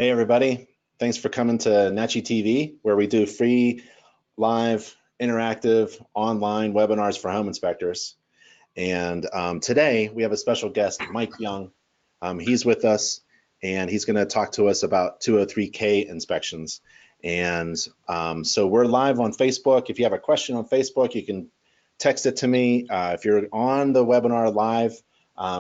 Hey everybody, thanks for coming to Nachi TV, where we do free, live, interactive, online webinars for home inspectors. And today we have a special guest, Mike Young. He's with us, and he's going to talk to us about 203K inspections. And so we're live on Facebook. If you have a question on Facebook, you can text it to me. If you're on the webinar live,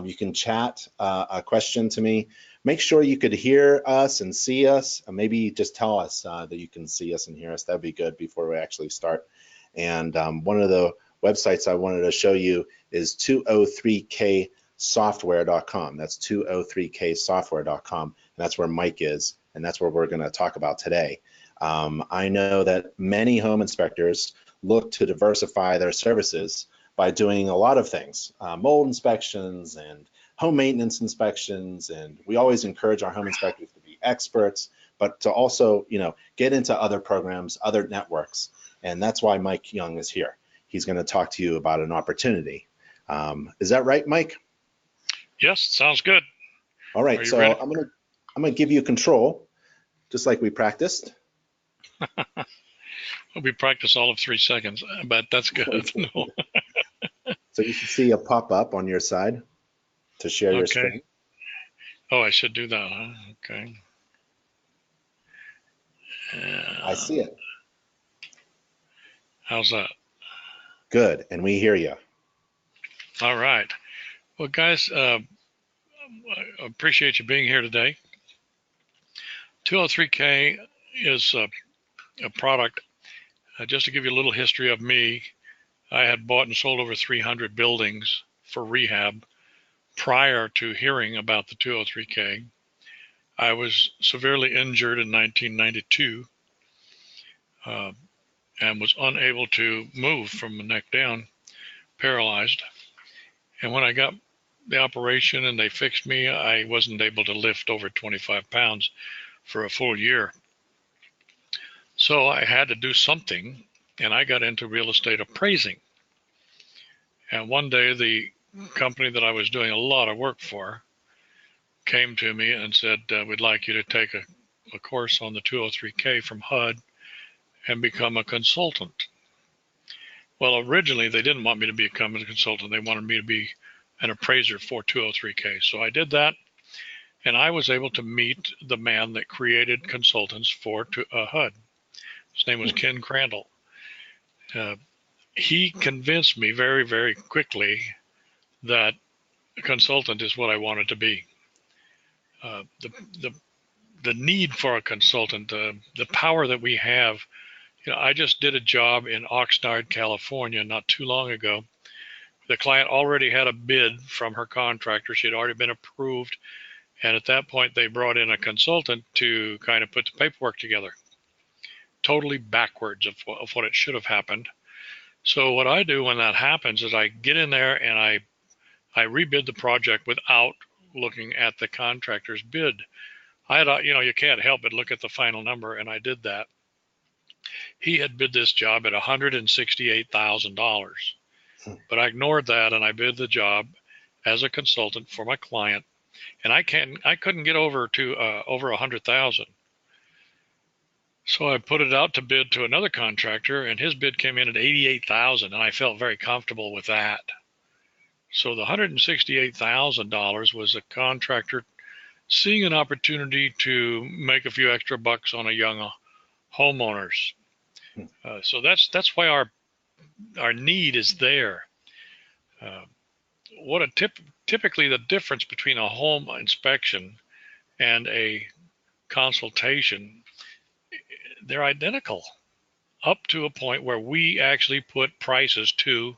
you can chat a question to me. Make sure you could hear us and see us. Maybe just tell us that you can see us and hear us. That'd be good before we actually start. And one of the websites I wanted to show you is 203ksoftware.com. That's 203ksoftware.com. And that's where Mike is, and that's where we're going to talk about today. I know that many home inspectors look to diversify their services by doing a lot of things, mold inspections and home maintenance inspections, and we always encourage our home inspectors to be experts, but to also, get into other programs, other networks, and that's why Mike Young is here. He's going to talk to you about an opportunity. Is that right, Mike? Yes, sounds good. All right, so ready? I'm gonna give you control, just like we practiced. We practiced all of 3 seconds, but that's good. No. So you should see a pop-up on your side to share your screen. Oh, I should do that, huh? Okay. I see it. How's that? Good, and we hear you. All right. Well, guys, I appreciate you being here today. 203K is a product. Just to give you a little history of me, I had bought and sold over 300 buildings for rehab prior to hearing about the 203K. I was severely injured in 1992 and was unable to move from the neck down, paralyzed. And when I got the operation and they fixed me, I wasn't able to lift over 25 pounds for a full year. So I had to do something, and I got into real estate appraising. And one day the company that I was doing a lot of work for came to me and said, we'd like you to take a course on the 203K from HUD and become a consultant. Well, originally they didn't want me to become a consultant. They wanted me to be an appraiser for 203K. So I did that, and I was able to meet the man that created consultants for HUD. His name was Ken Crandall. He convinced me very, very quickly that a consultant is what I wanted to be. The need for a consultant, the power that we have. I just did a job in Oxnard, California, not too long ago. The client already had a bid from her contractor. She had already been approved. And at that point, they brought in a consultant to kind of put the paperwork together. Totally backwards of what it should have happened. So what I do when that happens is I get in there and I rebid the project without looking at the contractor's bid. You can't help but look at the final number, and I did that. He had bid this job at $168,000, but I ignored that and I bid the job as a consultant for my client, and I couldn't get over 100,000. So I put it out to bid to another contractor, and his bid came in at 88,000, and I felt very comfortable with that. So the $168,000 was a contractor seeing an opportunity to make a few extra bucks on a young homeowners. So that's why our need is there. Typically the difference between a home inspection and a consultation, they're identical up to a point where we actually put prices to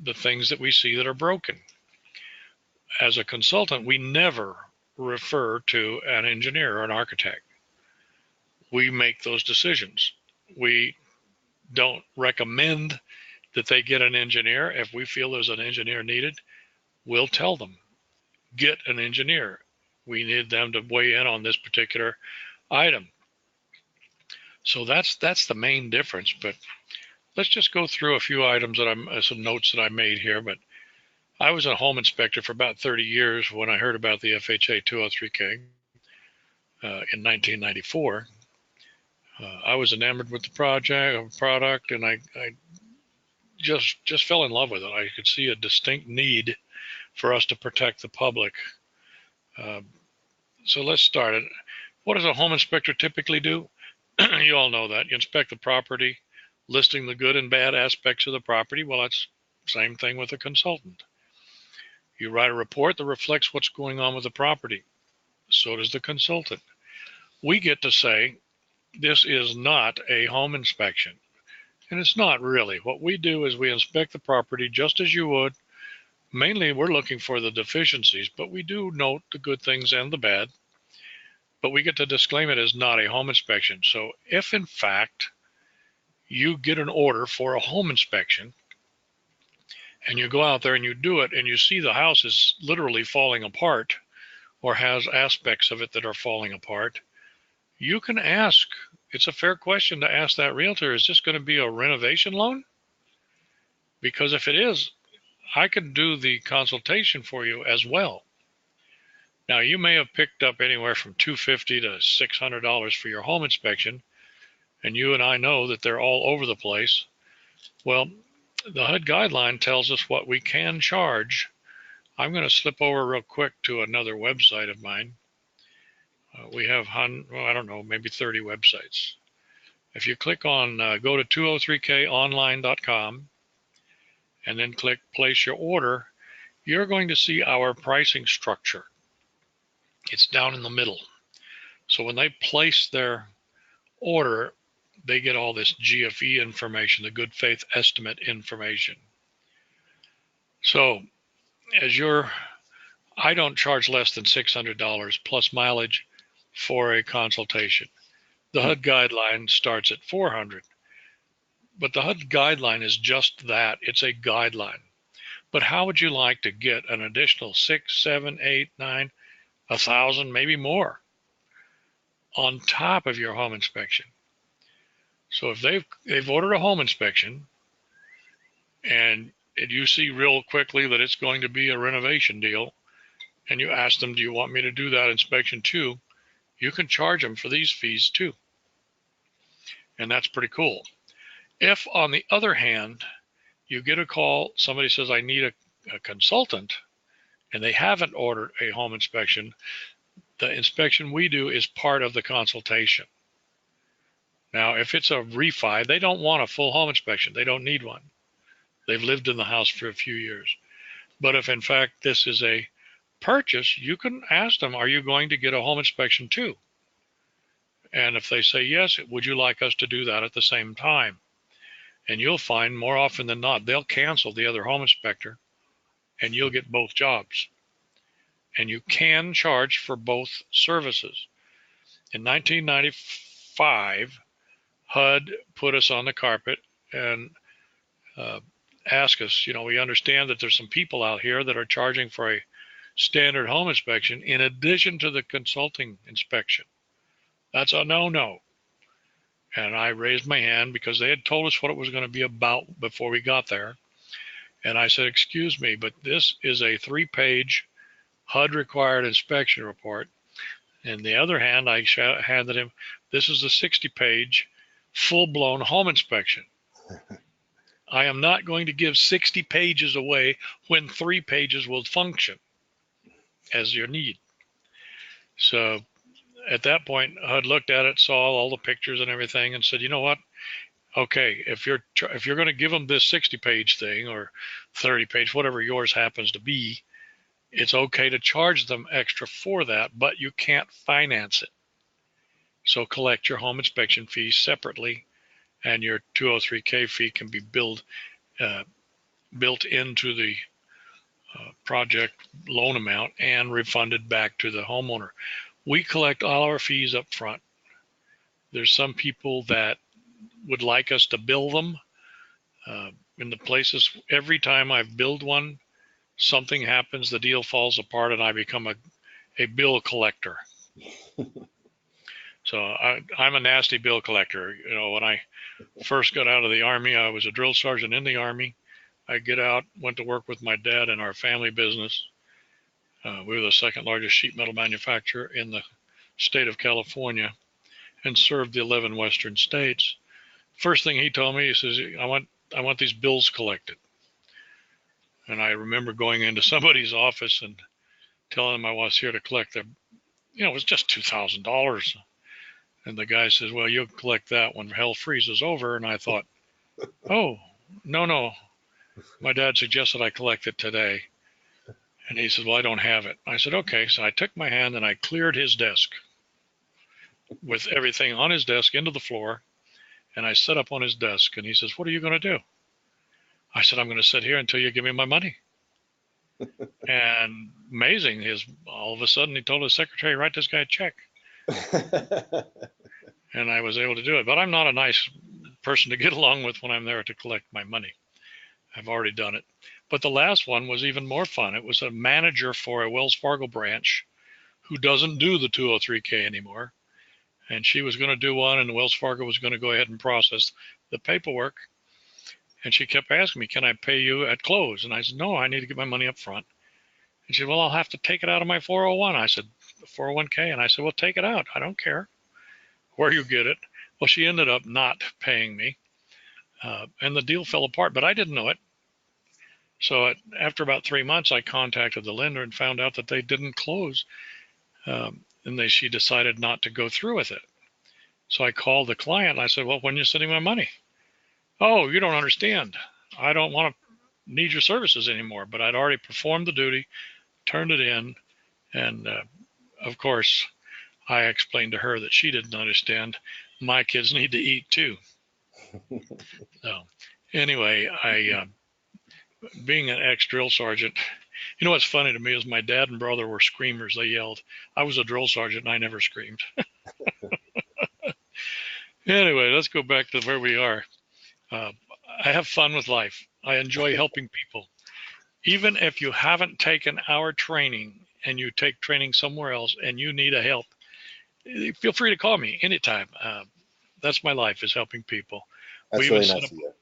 the things that we see that are broken. As a consultant, we never refer to an engineer or an architect. We make those decisions. We don't recommend that they get an engineer. If we feel there's an engineer needed, we'll tell them, get an engineer. We need them to weigh in on this particular item. So that's the main difference. But let's just go through a few items some notes that I made here. But I was a home inspector for about 30 years when I heard about the FHA 203K. in 1994. I was enamored with the product, and I just fell in love with it. I could see a distinct need for us to protect the public. So let's start it. What does a home inspector typically do? You all know that. You inspect the property, listing the good and bad aspects of the property. Well, that's the same thing with a consultant. You write a report that reflects what's going on with the property. So does the consultant. We get to say, this is not a home inspection. And it's not really. What we do is we inspect the property just as you would. Mainly, we're looking for the deficiencies, but we do note the good things and the bad. But we get to disclaim it as not a home inspection. So if, in fact, you get an order for a home inspection and you go out there and you do it and you see the house is literally falling apart or has aspects of it that are falling apart, you can ask. It's a fair question to ask that realtor, is this going to be a renovation loan? Because if it is, I can do the consultation for you as well. Now, you may have picked up anywhere from $250 to $600 for your home inspection, and you and I know that they're all over the place. Well, the HUD guideline tells us what we can charge. I'm going to slip over real quick to another website of mine. We have, I don't know, maybe 30 websites. If you click on, go to 203konline.com and then click place your order, you're going to see our pricing structure. It's down in the middle. So when they place their order, they get all this GFE information, the good faith estimate information. So I don't charge less than $600 plus mileage for a consultation. The HUD guideline starts at $400. But the HUD guideline is just that. It's a guideline. But how would you like to get an additional 6, 7, 8, 9, 1,000, maybe more on top of your home inspection? So if they've ordered a home inspection and you see real quickly that it's going to be a renovation deal, and you ask them, do you want me to do that inspection too? You can charge them for these fees too. And that's pretty cool. If, on the other hand, you get a call, somebody says, I need a consultant, and they haven't ordered a home inspection, the inspection we do is part of the consultation. Now, if it's a refi, they don't want a full home inspection. They don't need one. They've lived in the house for a few years. But if, in fact, this is a purchase, you can ask them, are you going to get a home inspection too? And if they say yes, would you like us to do that at the same time? And you'll find more often than not, they'll cancel the other home inspector and you'll get both jobs. And you can charge for both services. In 1995, HUD put us on the carpet and asked us, we understand that there's some people out here that are charging for a standard home inspection in addition to the consulting inspection. That's a no-no. And I raised my hand because they had told us what it was going to be about before we got there. And I said, excuse me, but this is a 3-page HUD required inspection report. And the other hand, I handed him, this is a 60-page full-blown home inspection. I am not going to give 60 pages away when 3 pages will function as your need. So at that point, HUD looked at it, saw all the pictures and everything, and said, you know what? Okay, if you're going to give them this 60-page thing or 30-page, whatever yours happens to be, it's okay to charge them extra for that, but you can't finance it. So collect your home inspection fees separately, and your 203K fee can be built into the project loan amount and refunded back to the homeowner. We collect all our fees up front. There's some people that would like us to bill them. In the places, every time I've billed one, something happens, the deal falls apart, and I become a bill collector. So I'm a nasty bill collector. When I first got out of the Army, I was a drill sergeant in the Army. I get out, went to work with my dad in our family business. We were the second largest sheet metal manufacturer in the state of California and served the 11 western states. First thing he told me, he says, I want these bills collected. And I remember going into somebody's office and telling them I was here to collect their, it was just $2,000. And the guy says, well, you'll collect that when hell freezes over. And I thought, oh, no. My dad suggested I collect it today. And he said, well, I don't have it. I said, okay. So I took my hand and I cleared his desk with everything on his desk into the floor. And I sat up on his desk and he says, what are you going to do? I said, I'm going to sit here until you give me my money. And amazing, all of a sudden he told his secretary, write this guy a check. And I was able to do it. But I'm not a nice person to get along with when I'm there to collect my money. I've already done it. But the last one was even more fun. It was a manager for a Wells Fargo branch who doesn't do the 203K anymore. And she was going to do one, and Wells Fargo was going to go ahead and process the paperwork. And she kept asking me, can I pay you at close? And I said, no, I need to get my money up front. And she said, well, I'll have to take it out of my 401. I said, 401K? And I said, well, take it out. I don't care where you get it. Well, she ended up not paying me, and the deal fell apart, but I didn't know it. So after about 3 months, I contacted the lender and found out that they didn't close, and she decided not to go through with it. So I called the client and I said, well, when are you sending my money? Oh, you don't understand. I don't want to need your services anymore, but I'd already performed the duty, turned it in, and of course, I explained to her that she didn't understand. My kids need to eat too. So anyway, being an ex-drill sergeant, what's funny to me is my dad and brother were screamers. They yelled. I was a drill sergeant and I never screamed. Anyway, let's go back to where we are. I have fun with life. I enjoy helping people. Even if you haven't taken our training and you take training somewhere else and you need a help, feel free to call me anytime. That's my life, is helping people. That's really nice of you.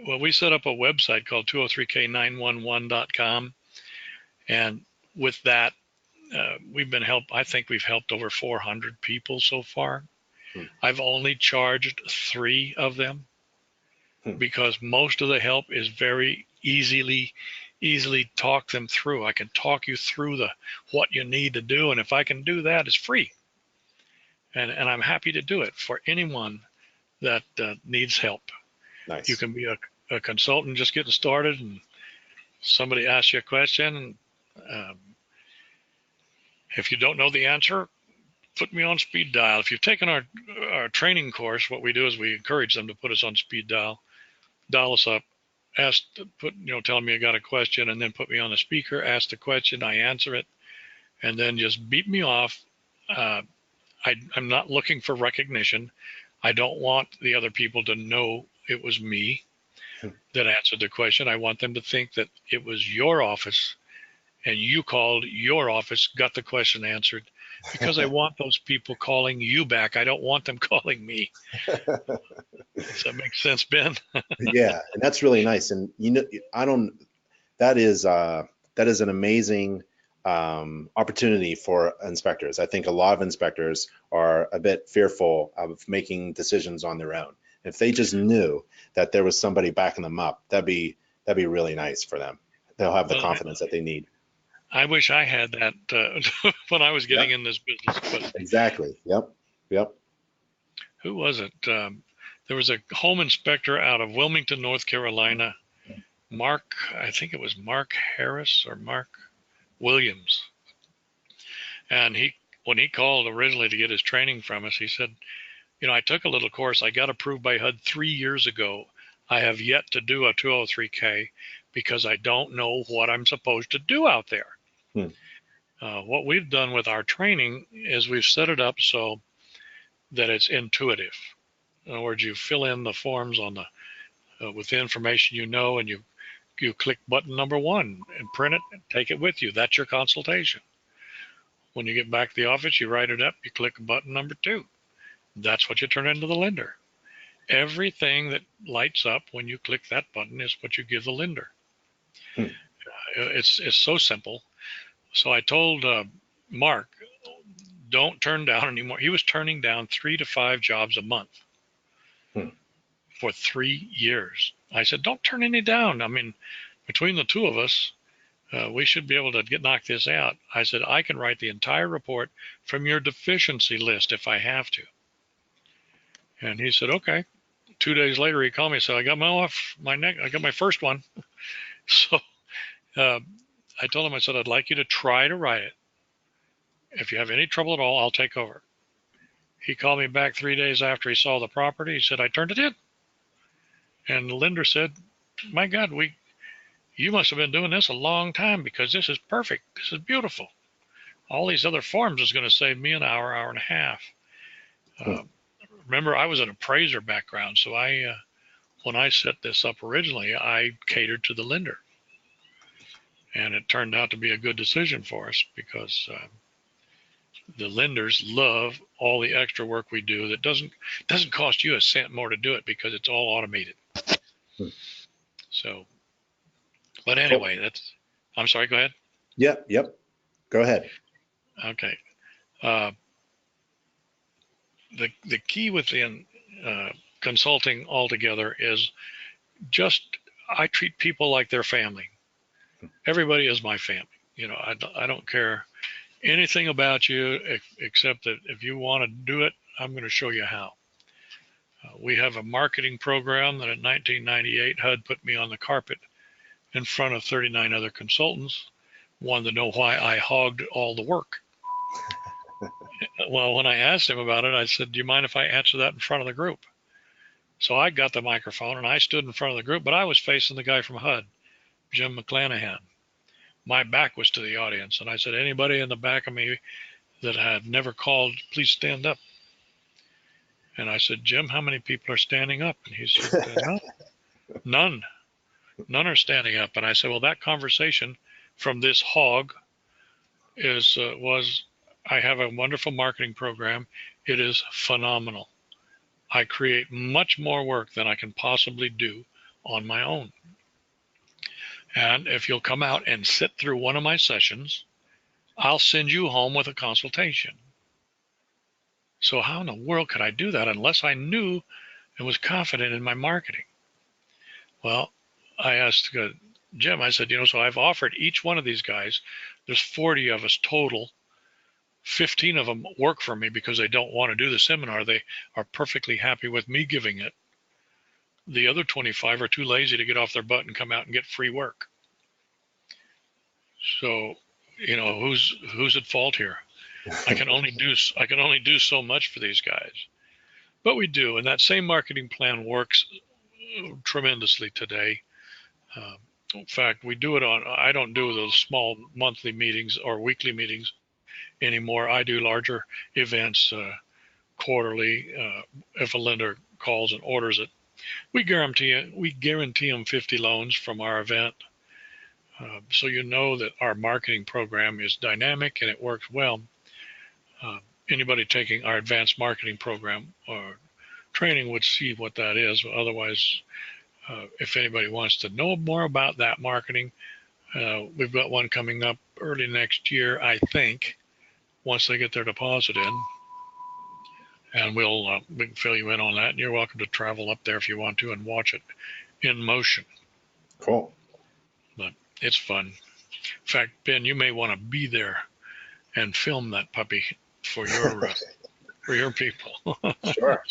Well, we set up a website called 203k911.com. And with that, I think we've helped over 400 people so far. I've only charged 3 of them because most of the help is very easily talk them through. I can talk you through what you need to do. And if I can do that, it's free. And I'm happy to do it for anyone that needs help. Nice. You can be a consultant just getting started and somebody asks you a question. If you don't know the answer, put me on speed dial. If you've taken our training course, what we do is we encourage them to put us on speed dial us up, tell me you got a question, and then put me on the speaker, ask the question, I answer it, and then just beat me off. I'm not looking for recognition. I don't want the other people to know it was me that answered the question. I want them to think that it was your office and you called your office, got the question answered, because I want those people calling you back. I don't want them calling me. Does that make sense, Ben? Yeah, and that's really nice. And that is an amazing opportunity for inspectors. I think a lot of inspectors are a bit fearful of making decisions on their own. If they just knew that there was somebody backing them up, that'd be really nice for them. They'll have the confidence that they need. I wish I had that when I was getting in this business. But exactly. Yep. Who was it? There was a home inspector out of Wilmington, North Carolina. I think it was Mark Harris or Mark Williams. And when he called originally to get his training from us, he said, I took a little course. I got approved by HUD 3 years ago. I have yet to do a 203K because I don't know what I'm supposed to do out there. What we've done with our training is we've set it up so that it's intuitive. In other words, you fill in the forms with the information and you click button number 1 and print it and take it with you. That's your consultation. When you get back to the office, you write it up, you click button number 2. That's what you turn into the lender. Everything that lights up when you click that button is what you give the lender. It's so simple. So I told Mark, don't turn down anymore. He was turning down 3 to 5 jobs a month for 3 years. I said, don't turn any down. I mean, between the two of us, we should be able to knock this out. I said, I can write the entire report from your deficiency list if I have to. And he said, okay. 2 days later, he called me and said, I got I got my first one. So I told him, I said, I'd like you to try to write it. If you have any trouble at all, I'll take over. He called me back 3 days after he saw the property. He said, I turned it in. And the lender said, my God, you must have been doing this a long time, because this is perfect. This is beautiful. All these other forms is going to save me an hour, hour and a half. Remember, I was an appraiser background, so when I set this up originally, I catered to the lender. And it turned out to be a good decision for us, because the lenders love all the extra work we do that doesn't cost you a cent more to do it, because it's all automated. So, but anyway, I'm sorry, go ahead. Yep. Go ahead. Okay. The key within consulting altogether is just, I treat people like their family. Everybody is my family. I don't care anything about you, except that if you want to do it, I'm going to show you how. We have a marketing program that in 1998 HUD put me on the carpet in front of 39 other consultants, wanted to know why I hogged all the work. Well, when I asked him about it, I said, do you mind if I answer that in front of the group? So I got the microphone and I stood in front of the group, but I was facing the guy from HUD, Jim McClanahan. My back was to the audience, and I said, anybody in the back of me that had never called, please stand up. And I said, Jim, how many people are standing up? And he said, none are standing up. And I said, well, that conversation from this hog was, I have a wonderful marketing program. It is phenomenal. I create much more work than I can possibly do on my own. And if you'll come out and sit through one of my sessions, I'll send you home with a consultation. So how in the world could I do that unless I knew and was confident in my marketing? Well, I asked Jim, I said, so I've offered each one of these guys, there's 40 of us total. 15 of them work for me because they don't want to do the seminar. They are perfectly happy with me giving it. The other 25 are too lazy to get off their butt and come out and get free work. So, who's at fault here? I can only do so much for these guys. But we do, and that same marketing plan works tremendously today. In fact, we do it I don't do those small monthly meetings or weekly meetings anymore. I do larger events quarterly. If a lender calls and orders it, we guarantee them 50 loans from our event. So that our marketing program is dynamic and it works well. Anybody taking our advanced marketing program or training would see what that is. Otherwise, if anybody wants to know more about that marketing, we've got one coming up early next year, I think, once they get their deposit in. And we can fill you in on that. And you're welcome to travel up there if you want to and watch it in motion. Cool. But it's fun. In fact, Ben, you may want to be there and film that puppy for your people. Sure.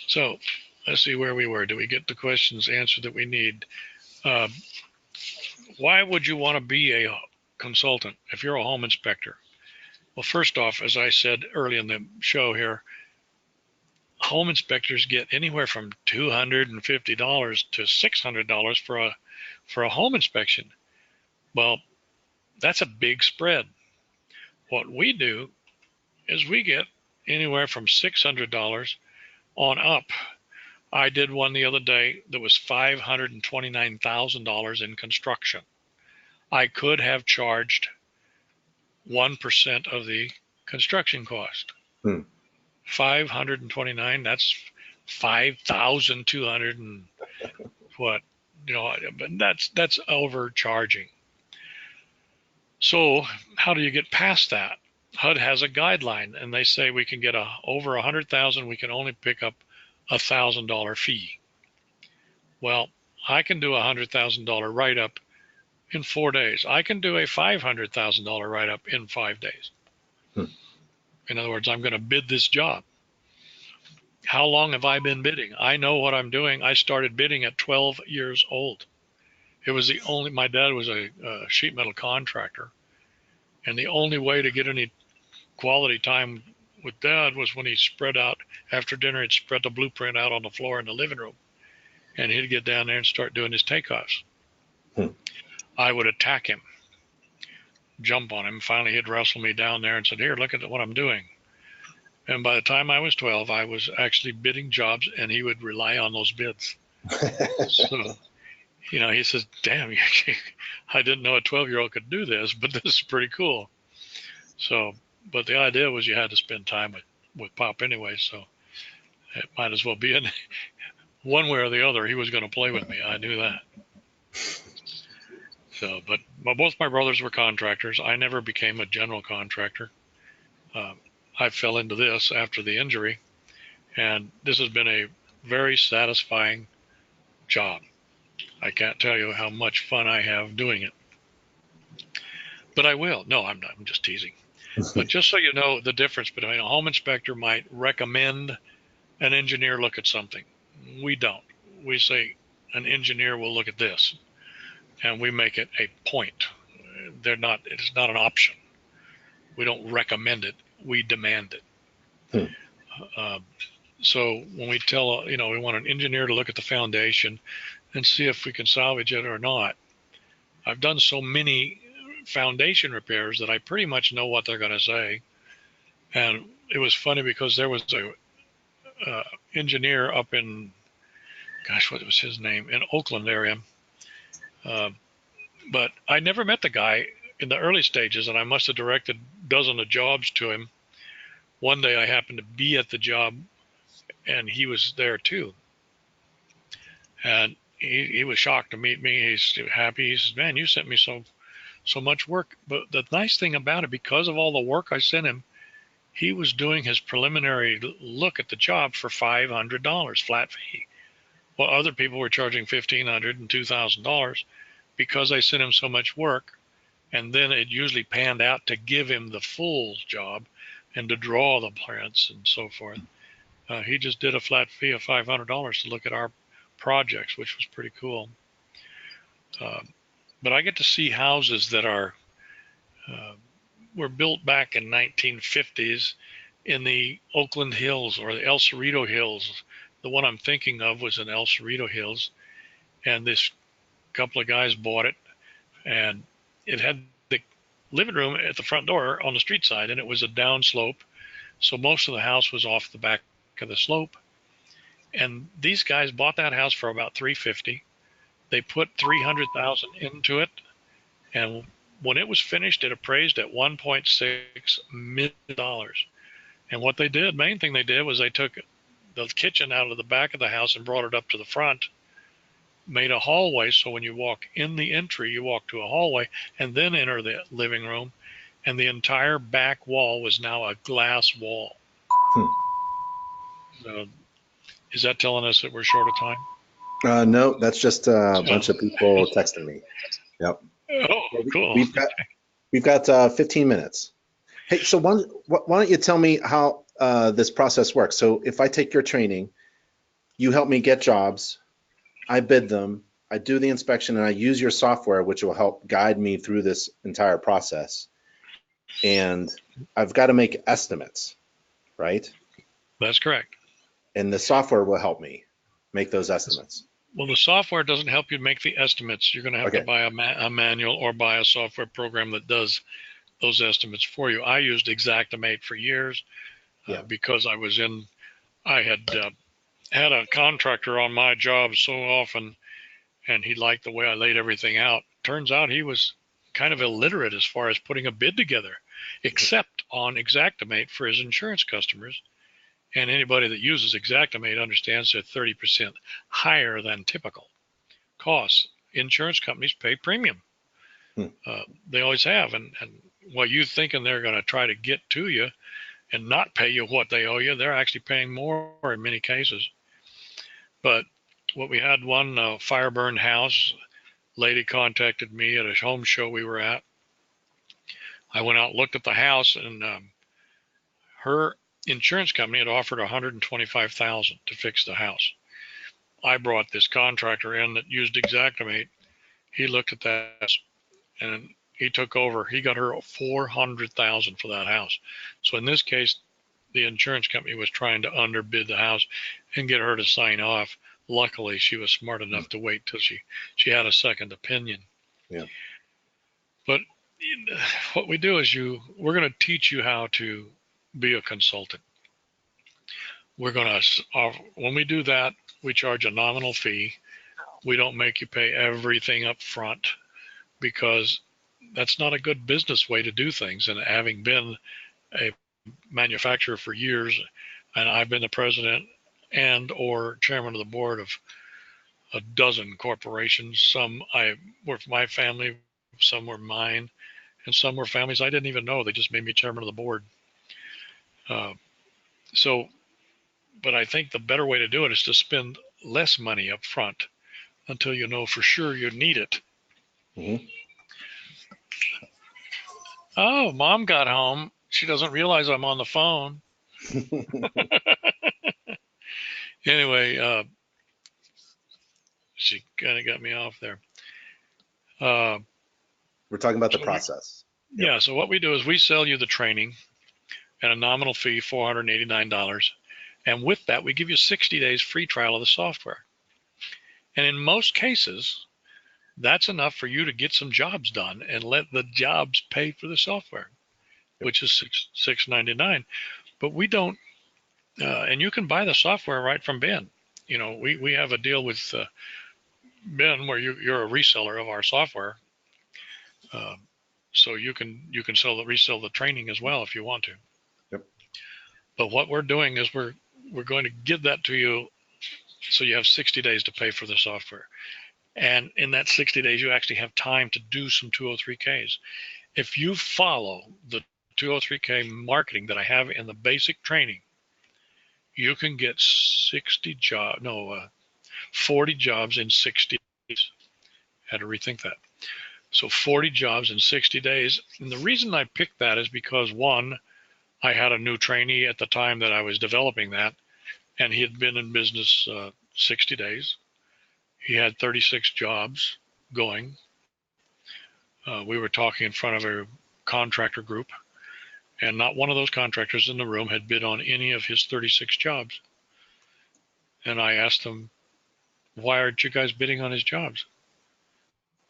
So let's see where we were. Do we get the questions answered that we need? Why would you want to be a consultant if you're a home inspector? Well, first off, as I said early in the show here, home inspectors get anywhere from $250 to $600 for a home inspection. Well, that's a big spread. What we do is we get anywhere from $600 on up. I did one the other day that was $529,000 in construction. I could have charged 1% of the construction cost. 529, that's 5,200 and what, but that's overcharging. So how do you get past that? HUD has a guideline, and they say we can get over 100,000. We can only pick up $1,000 fee. Well, I can do a $100,000 write-up in 4 days. I can do a $500,000 write-up in 5 days. Hmm. In other words, I'm going to bid this job. How long have I been bidding? I know what I'm doing. I started bidding at 12 years old. It was my dad was a sheet metal contractor, and the only way to get any quality time with Dad was when he spread out after dinner. He'd spread the blueprint out on the floor in the living room, and he'd get down there and start doing his takeoffs. Hmm. I would attack him, jump on him. Finally, he'd wrestle me down there and said, "Here, look at what I'm doing." And by the time I was 12, I was actually bidding jobs, and he would rely on those bids. So, he says, "Damn, I didn't know a 12-year-old could do this, but this is pretty cool." So, but the idea was you had to spend time with Pop anyway, so it might as well be in one way or the other. He was going to play with me. I knew that. So, but both my brothers were contractors. I never became a general contractor. I fell into this after the injury, and this has been a very satisfying job. I can't tell you how much fun I have doing it. But I will. No, I'm not. I'm just teasing. But just so you know, the difference between a home inspector might recommend an engineer look at something. We don't. We say an engineer will look at this, and we make it a point. It's not an option. We don't recommend it. We demand it. Hmm. So when we tell, we want an engineer to look at the foundation and see if we can salvage it or not. I've done so many foundation repairs that I pretty much know what they're going to say. And it was funny because there was a engineer up in, gosh, what was his name, in Oakland area. But I never met the guy in the early stages, and I must have directed dozens of jobs to him. One day I happened to be at the job, and he was there too. And he was shocked to meet me. He's happy. He says, "Man, you sent me so much work." But the nice thing about it, because of all the work I sent him, he was doing his preliminary look at the job for $500 flat fee. Well, other people were charging $1,500 and $2,000 because I sent him so much work. And then it usually panned out to give him the full job and to draw the prints and so forth. He just did a flat fee of $500 to look at our projects, which was pretty cool. But I get to see houses that were built back in 1950s in the Oakland Hills or the El Cerrito Hills. The one I'm thinking of was in El Cerrito Hills, and this couple of guys bought it, and it had the living room at the front door on the street side, and it was a downslope, so most of the house was off the back of the slope. And these guys bought that house for about $350. They put $300,000 into it, and when it was finished, it appraised at $1.6 million. And what they did, main thing they did, was they took the kitchen out of the back of the house and brought it up to the front, made a hallway, so when you walk in the entry, you walk to a hallway and then enter the living room, and the entire back wall was now a glass wall. Hmm. So, is that telling us that we're short of time? No, that's just a bunch of people texting me. Yep. Oh, cool. We've got 15 minutes. Hey, so why don't you tell me how this process works? So if I take your training, you help me get jobs, I bid them, I do the inspection, and I use your software, which will help guide me through this entire process. And I've got to make estimates, right? That's correct. And the software will help me make those estimates. Well, the software doesn't help you make the estimates. You're going to have to buy a manual or buy a software program that does those estimates for you. I used Xactimate for years because I had a contractor on my job so often, and he liked the way I laid everything out. Turns out he was kind of illiterate as far as putting a bid together, except on Xactimate for his insurance customers. And anybody that uses Xactimate understands they're 30% higher than typical costs. Insurance companies pay premium. They always have. And Well, you thinking they're going to try to get to you and not pay you what they owe you, they're actually paying more in many cases. But what we had one fire burned house. Lady contacted me at a home show we were at. I went out and looked at the house, and her insurance company had offered $125,000 to fix the house. I brought this contractor in that used Xactimate. He looked at that and he took over. He got her $400,000 for that house. So in this case, the insurance company was trying to underbid the house and get her to sign off. Luckily, she was smart enough to wait till she had a second opinion. Yeah. But what we do is we're going to teach you how to be a consultant. We're going to, when we do that, we charge a nominal fee. We don't make you pay everything up front because that's not a good business way to do things. And having been a manufacturer for years, and I've been the president and or chairman of the board of a dozen corporations. Some were for my family, some were mine, and some were families I didn't even know. They just made me chairman of the board. Uh, so, but I think the better way to do it is to spend less money up front until you know for sure you need it. Mm-hmm. Oh, Mom got home. She doesn't realize I'm on the phone. Anyway, she kind of got me off there. We're talking about the process. Yeah, so what we do is we sell you the training at a nominal fee, $489. And with that, we give you 60 days free trial of the software. And in most cases, that's enough for you to get some jobs done and let the jobs pay for the software, which is $699. But we don't, and you can buy the software right from Ben. You know, we have a deal with Ben where you're a reseller of our software. So you can resell the training as well if you want to. Yep. But what we're doing is we're going to give that to you so you have 60 days to pay for the software. And in that 60 days, you actually have time to do some 203Ks. If you follow the 203K marketing that I have in the basic training, you can get 40 jobs in 60 days. I had to rethink that. So 40 jobs in 60 days. And the reason I picked that is because, one, I had a new trainee at the time that I was developing that, and he had been in business 60 days. He had 36 jobs going. We were talking in front of a contractor group, and not one of those contractors in the room had bid on any of his 36 jobs. And I asked them, why aren't you guys bidding on his jobs?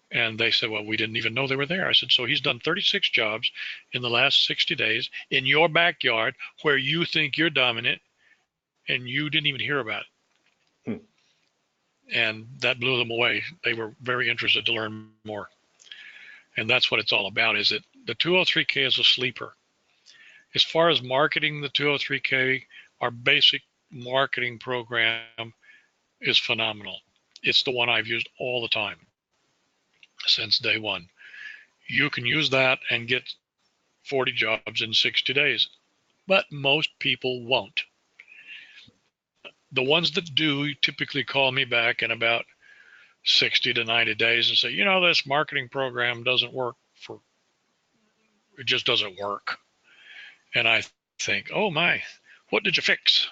And they said, well, we didn't even know they were there. I said, so he's done 36 jobs in the last 60 days in your backyard where you think you're dominant, and you didn't even hear about it. And that blew them away. They were very interested to learn more. And that's what it's all about, is that the 203K is a sleeper. As far as marketing the 203K, our basic marketing program is phenomenal. It's the one I've used all the time since day one. You can use that and get 40 jobs in 60 days, but most people won't. The ones that do typically call me back in about 60 to 90 days and say, you know, this marketing program doesn't work it just doesn't work. And I think, oh my, what did you fix?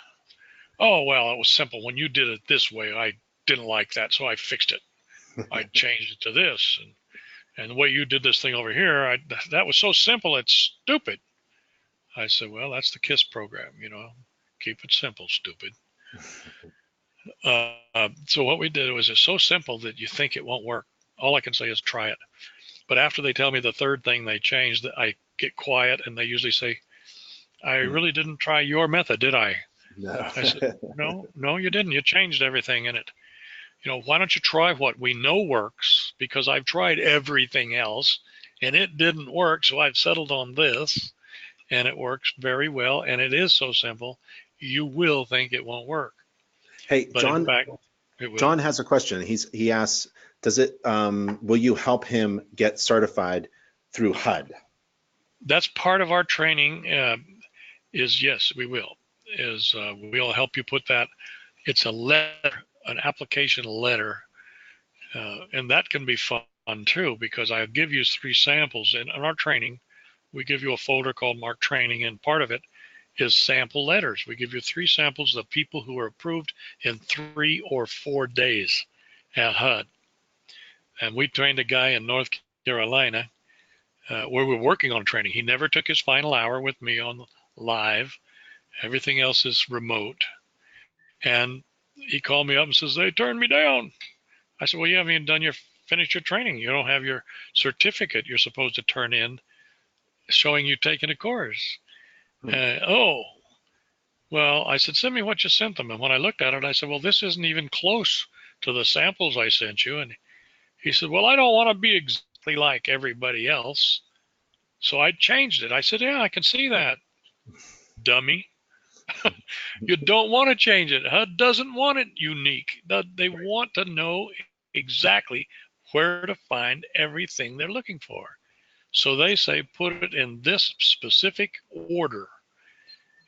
Oh, well, it was simple. When you did it this way, I didn't like that, so I fixed it. I changed it to this. And the way you did this thing over here, that was so simple, it's stupid. I said, well, that's the KISS program, you know, keep it simple, stupid. So what we did was, it's so simple that you think it won't work. All I can say is try it. But after they tell me the third thing they changed, that I get quiet, and they usually say, I really didn't try your method, did I? No. I said, no, you didn't. You changed everything in it. You know, why don't you try what we know works? Because I've tried everything else and it didn't work. So I've settled on this, and it works very well. And it is so simple, you will think it won't work. Hey, But John, in fact, it will. John has a question. He asks, will you help him get certified through HUD? That's part of our training. Is yes, we will. We'll help you put that. It's a letter, an application letter, and that can be fun too because I give you three samples in our training. We give you a folder called Mark Training, and part of it is sample letters. We give you three samples of people who are approved in 3 or 4 days at HUD. And we trained a guy in North Carolina where we're working on training. He never took his final hour with me on live. Everything else is remote. And he called me up and says, they turned me down. I said, well, you haven't even finished your training. You don't have your certificate you're supposed to turn in showing you taking a course. Oh, well, I said, send me what you sent them. And when I looked at it, I said, well, this isn't even close to the samples I sent you. And he said, well, I don't want to be exactly like everybody else. So I changed it. I said, yeah, I can see that, dummy. You don't want to change it. HUD doesn't want it unique. They want to know exactly where to find everything they're looking for. So they say, put it in this specific order.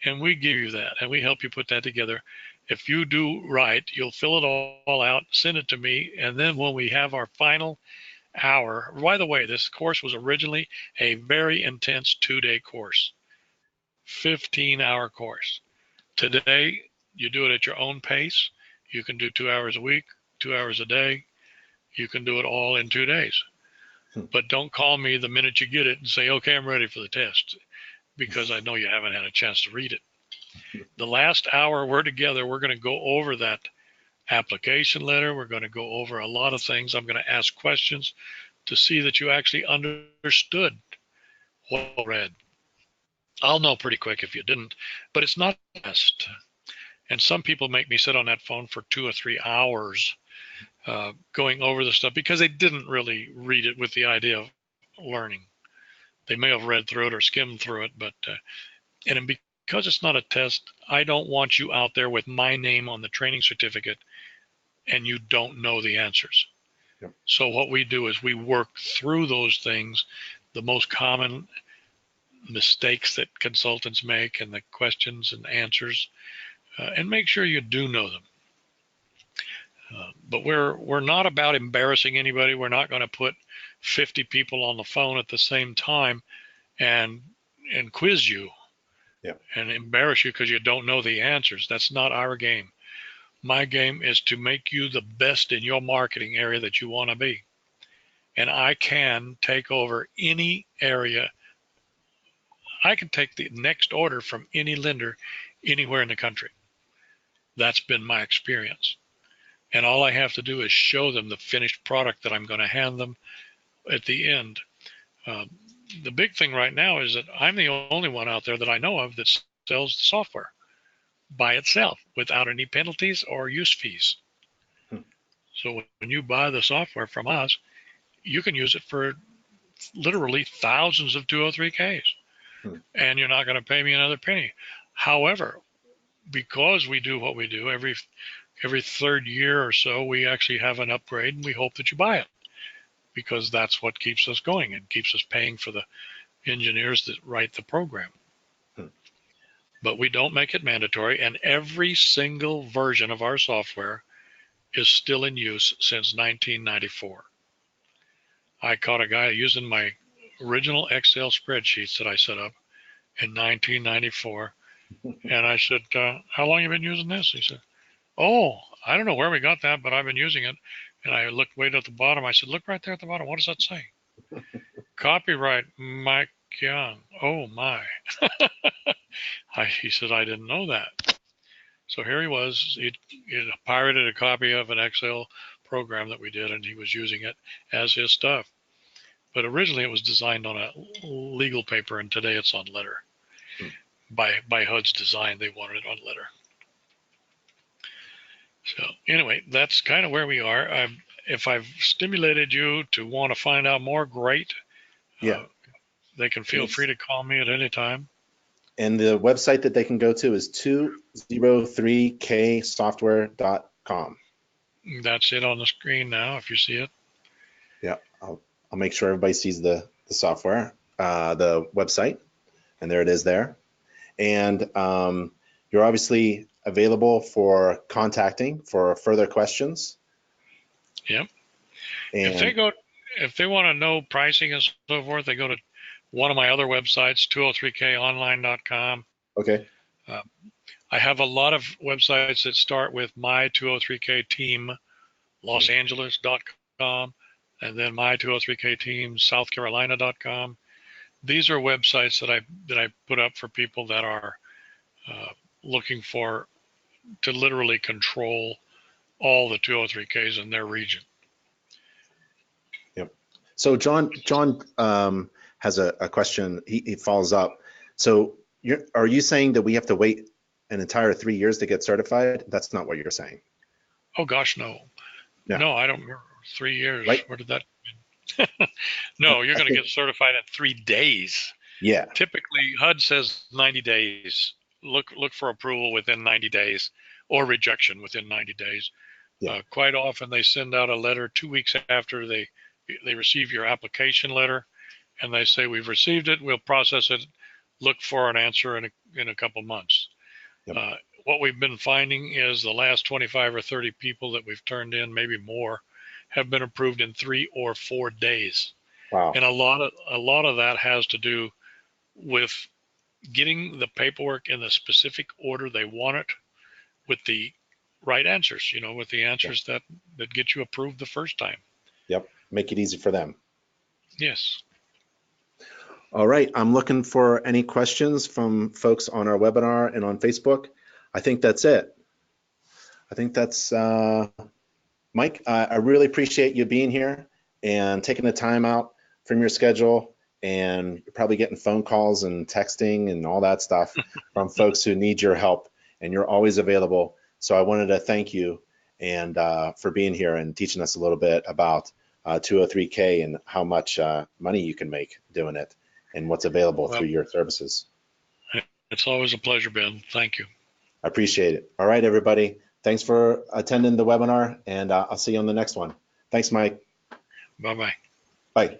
And we give you that, and we help you put that together. If you do right, you'll fill it all out, send it to me, and then when we have our final hour, by the way, this course was originally a very intense 2-day course, 15-hour course. Today, you do it at your own pace. You can do 2 hours a week, 2 hours a day. You can do it all in 2 days. But don't call me the minute you get it and say, okay, I'm ready for the test, because I know you haven't had a chance to read it. The last hour we're together, we're going to go over that application letter. We're going to go over a lot of things. I'm going to ask questions to see that you actually understood what I read. I'll know pretty quick if you didn't, but it's not a test. And some people make me sit on that phone for 2 or 3 hours going over the stuff because they didn't really read it with the idea of learning. They may have read through it or skimmed through it, but and because it's not a test, I don't want you out there with my name on the training certificate and you don't know the answers. Yep. So what we do is we work through those things, the most common mistakes that consultants make and the questions and answers, and make sure you do know them. But we're not about embarrassing anybody. We're not going to put 50 people on the phone at the same time and quiz you. Yep. And embarrass you because you don't know the answers. That's not our game. My game is to make you the best in your marketing area that you want to be. And I can take over any area. I can take the next order from any lender anywhere in the country. That's been my experience. And all I have to do is show them the finished product that I'm going to hand them at the end. The big thing right now is that I'm the only one out there that I know of that sells the software by itself without any penalties or use fees. So when you buy the software from us, you can use it for literally thousands of 203Ks, and you're not going to pay me another penny. However, because we do what we do, every third year or so, we actually have an upgrade, and we hope that you buy it, because that's what keeps us going and keeps us paying for the engineers that write the program. But we don't make it mandatory, and every single version of our software is still in use since 1994. I caught a guy using my original Excel spreadsheets that I set up in 1994, and I said, how long have you been using this? He said, oh, I don't know where we got that, but I've been using it. And I looked way at the bottom. I said, look right there at the bottom. What does that say? Copyright Mike Young. Oh, my. He said, I didn't know that. So here he was. He pirated a copy of an Excel program that we did, and he was using it as his stuff. But originally it was designed on a legal paper, and today it's on letter. By HUD's design, they wanted it on letter. So anyway, that's kind of where we are. If I've stimulated you to want to find out more, great. Yeah. They can feel free to call me at any time. And the website that they can go to is 203ksoftware.com. That's it on the screen now, if you see it. Yeah, I'll make sure everybody sees the software. the website, and there it is there. And you're obviously available for contacting for further questions. Yep. And If they want to know pricing and so forth, they go to one of my other websites, 203konline.com. okay. Uh, I have a lot of websites that start with my 203k team Los Angeles.com and then my 203k team South Carolina.com. These are websites that I put up for people that are looking for to literally control all the 203ks in their region. Yep. So John has a question. He follows up. So are you saying that we have to wait an entire 3 years to get certified? That's not what you're saying. Oh gosh, no. No. No, I don't remember. 3 years. Right? Where did that? No, you're going to get certified in 3 days. Yeah. Typically, HUD says 90 days. Look for approval within 90 days or rejection within 90 days. Yeah. Quite often, they send out a letter 2 weeks after they receive your application letter, and they say, we've received it, we'll process it, look for an answer in a couple months. Yep. What we've been finding is the last 25 or 30 people that we've turned in, maybe more, have been approved in 3 or 4 days. Wow. And a lot of that has to do with getting the paperwork in the specific order they want it, with the right answers, with the answers that get you approved the first time. Yep. Make it easy for them. Yes. All right. I'm looking for any questions from folks on our webinar and on Facebook. I think that's it. I think that's Mike. I really appreciate you being here and taking the time out from your schedule, and you're probably getting phone calls and texting and all that stuff from folks who need your help, and you're always available. So I wanted to thank you and for being here and teaching us a little bit about 203K and how much money you can make doing it and what's available through your services. It's always a pleasure, Ben. Thank you. I appreciate it. All right, everybody. Thanks for attending the webinar, and I'll see you on the next one. Thanks, Mike. Bye-bye. Bye.